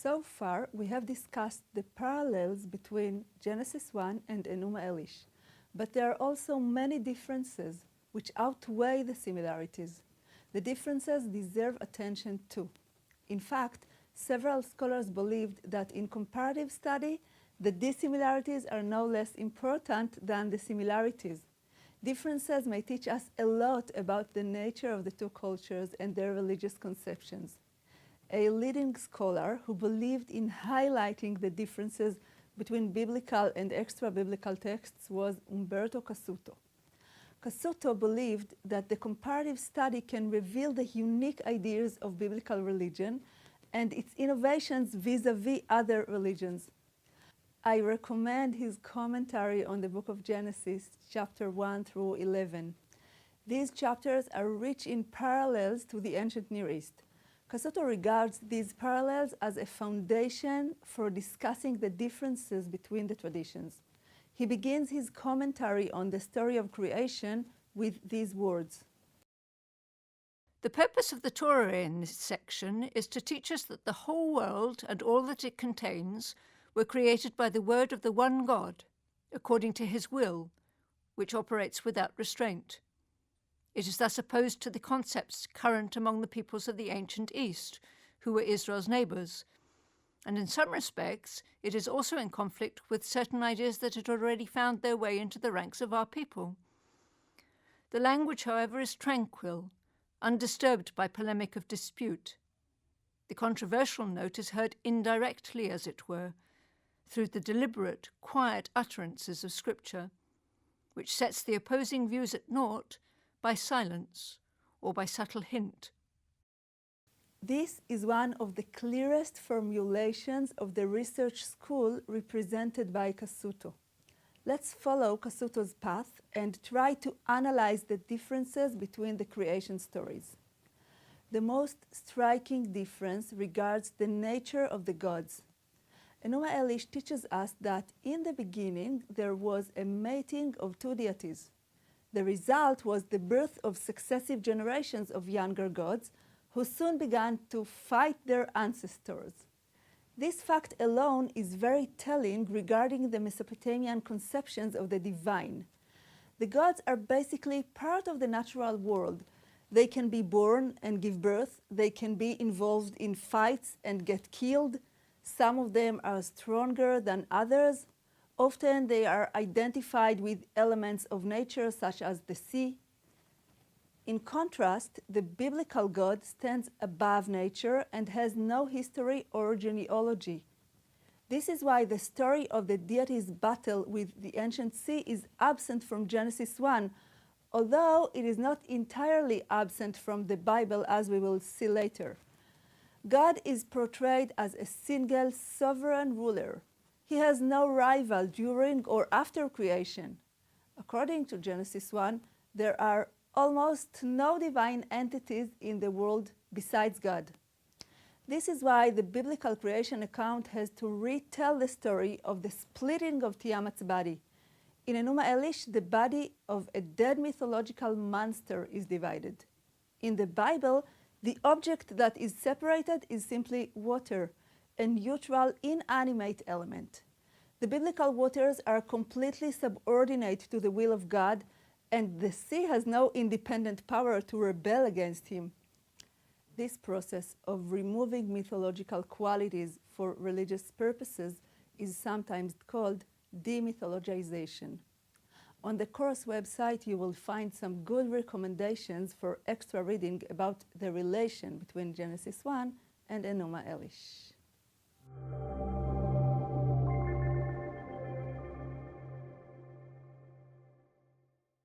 So far, we have discussed the parallels between Genesis 1 and Enūma Eliš, but there are also many differences which outweigh the similarities. The differences deserve attention too. In fact, several scholars believed that in comparative study, the dissimilarities are no less important than the similarities. Differences may teach us a lot about the nature of the two cultures and their religious conceptions. A leading scholar who believed in highlighting the differences between biblical and extra-biblical texts was Umberto Cassuto. Cassuto believed that the comparative study can reveal the unique ideas of biblical religion and its innovations vis-à-vis other religions. I recommend his commentary on the book of Genesis, chapter 1 through 11. These chapters are rich in parallels to the ancient Near East. Cassuto regards these parallels as a foundation for discussing the differences between the traditions. He begins his commentary on the story of creation with these words. The purpose of the Torah in this section is to teach us that the whole world and all that it contains were created by the word of the one God, according to his will, which operates without restraint. It is thus opposed to the concepts current among the peoples of the ancient East, who were Israel's neighbours, and in some respects it is also in conflict with certain ideas that had already found their way into the ranks of our people. The language, however, is tranquil, undisturbed by polemic of dispute. The controversial note is heard indirectly, as it were, through the deliberate, quiet utterances of Scripture, which sets the opposing views at naught by silence or by subtle hint. This is one of the clearest formulations of the research school represented by Cassuto. Let's follow Cassuto's path and try to analyze the differences between the creation stories. The most striking difference regards the nature of the gods. Enūma Eliš teaches us that in the beginning there was a mating of two deities. The result was the birth of successive generations of younger gods who soon began to fight their ancestors. This fact alone is very telling regarding the Mesopotamian conceptions of the divine. The gods are basically part of the natural world. They can be born and give birth. They can be involved in fights and get killed. Some of them are stronger than others. Often they are identified with elements of nature such as the sea. In contrast, the biblical God stands above nature and has no history or genealogy. This is why the story of the deity's battle with the ancient sea is absent from Genesis 1, although it is not entirely absent from the Bible, as we will see later. God is portrayed as a single sovereign ruler. He has no rival during or after creation. According to Genesis 1, there are almost no divine entities in the world besides God. This is why the biblical creation account has to retell the story of the splitting of Tiamat's body. In Enūma Eliš, the body of a dead mythological monster is divided. In the Bible, the object that is separated is simply water, a neutral, inanimate element. The biblical waters are completely subordinate to the will of God, and the sea has no independent power to rebel against him. This process of removing mythological qualities for religious purposes is sometimes called demythologization. On the course website, you will find some good recommendations for extra reading about the relation between Genesis 1 and Enūma Eliš.